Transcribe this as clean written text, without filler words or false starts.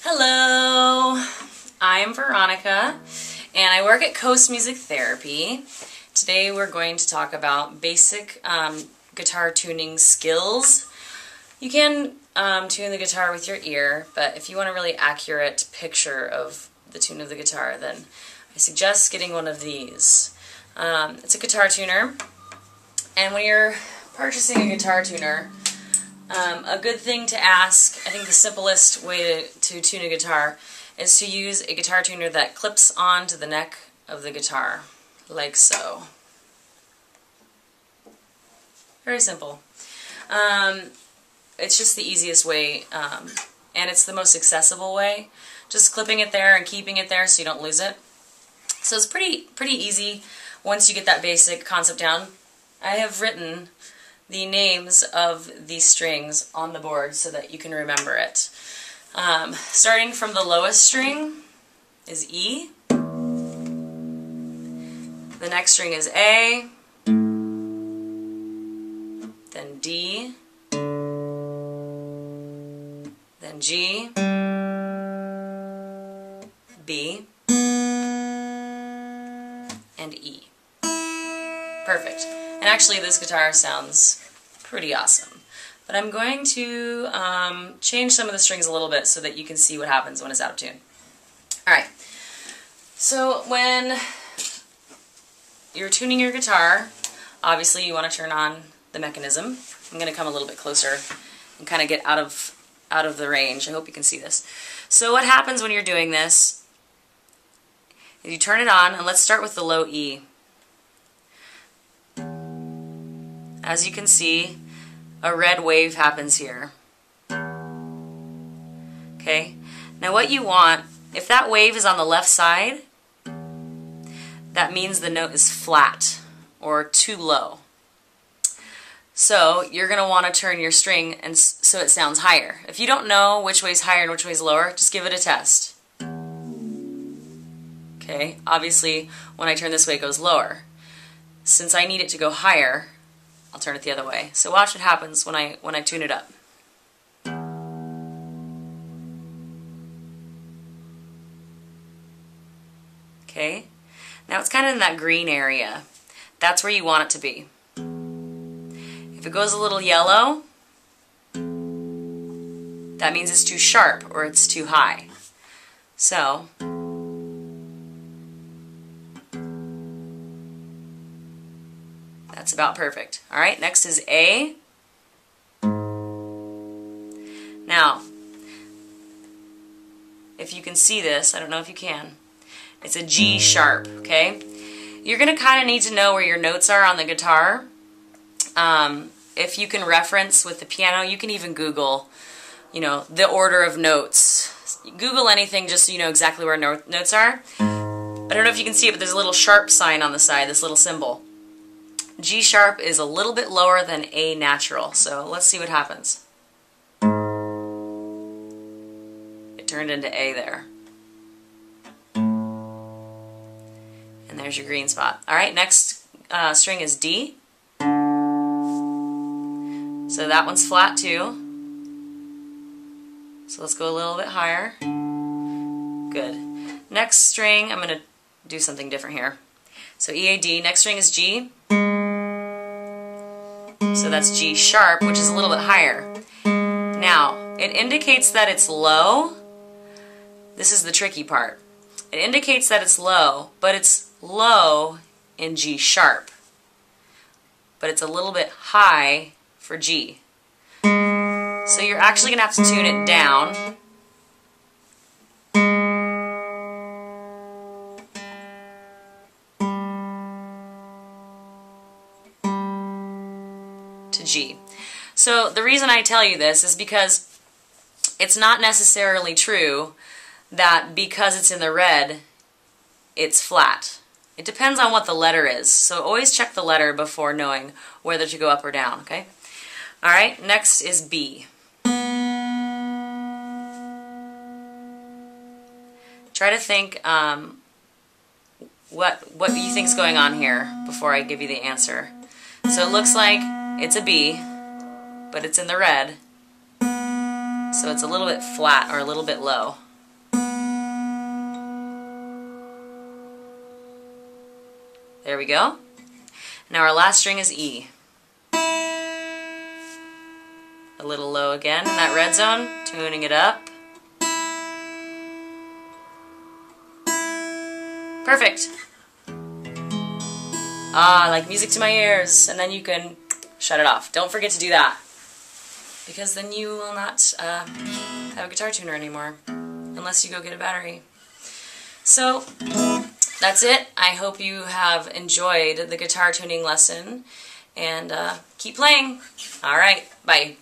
Hello, I'm Veronica and I work at Coast Music Therapy. Today we're going to talk about basic guitar tuning skills. You can tune the guitar with your ear, but if you want a really accurate picture of the tune of the guitar, then I suggest getting one of these. It's a guitar tuner, and when you're purchasing a guitar tuner, a good thing to ask, I think the simplest way to tune a guitar, is to use a guitar tuner that clips onto the neck of the guitar, like so. Very simple. It's just the easiest way, and it's the most accessible way. Just clipping it there and keeping it there so you don't lose it. So it's pretty easy once you get that basic concept down. I have written the names of these strings on the board so that you can remember it. Starting from the lowest string is E. The next string is A, then D, then G, B, and E. Perfect. And actually this guitar sounds pretty awesome. But I'm going to change some of the strings a little bit so that you can see what happens when it's out of tune. Alright, so when you're tuning your guitar, obviously you want to turn on the mechanism. I'm going to come a little bit closer and kind of get out of the range. I hope you can see this. So what happens when you're doing this is you turn it on, and let's start with the low E. As you can see, a red wave happens here. Okay? Now what you want, if that wave is on the left side, that means the note is flat or too low. So you're going to want to turn your string and so it sounds higher. If you don't know which way's higher and which way's lower, just give it a test. Okay? Obviously, when I turn this way, it goes lower. Since I need it to go higher, I'll turn it the other way. So watch what happens when I tune it up. Okay? Now it's kind of in that green area. That's where you want it to be. If it goes a little yellow, that means it's too sharp or it's too high. So that's about perfect. Alright, next is A. Now, if you can see this, I don't know if you can, it's a G sharp, okay? You're going to kind of need to know where your notes are on the guitar. If you can reference with the piano, you can even Google, you know, the order of notes. Google anything just so you know exactly where notes are. I don't know if you can see it, but there's a little sharp sign on the side, this little symbol. G sharp is a little bit lower than A natural, so let's see what happens. It turned into A there. And there's your green spot. Alright, next string is D. So that one's flat too. So let's go a little bit higher. Good. Next string, I'm going to do something different here. So E, A, D. Next string is G. So that's G sharp, which is a little bit higher. Now, it indicates that it's low. This is the tricky part. It indicates that it's low, but it's low in G sharp. But it's a little bit high for G. So you're actually going to have to tune it down. To G. So the reason I tell you this is because it's not necessarily true that because it's in the red, it's flat. It depends on what the letter is, so always check the letter before knowing whether to go up or down, okay? Alright, next is B. Try to think what you think's going on here before I give you the answer. So it looks like it's a B, but it's in the red, so it's a little bit flat or a little bit low. There we go. Now our last string is E. A little low again in that red zone, tuning it up. Perfect. Ah, like music to my ears. And then you can shut it off. Don't forget to do that, because then you will not have a guitar tuner anymore, unless you go get a battery. So, that's it. I hope you have enjoyed the guitar tuning lesson, and keep playing. Alright, bye.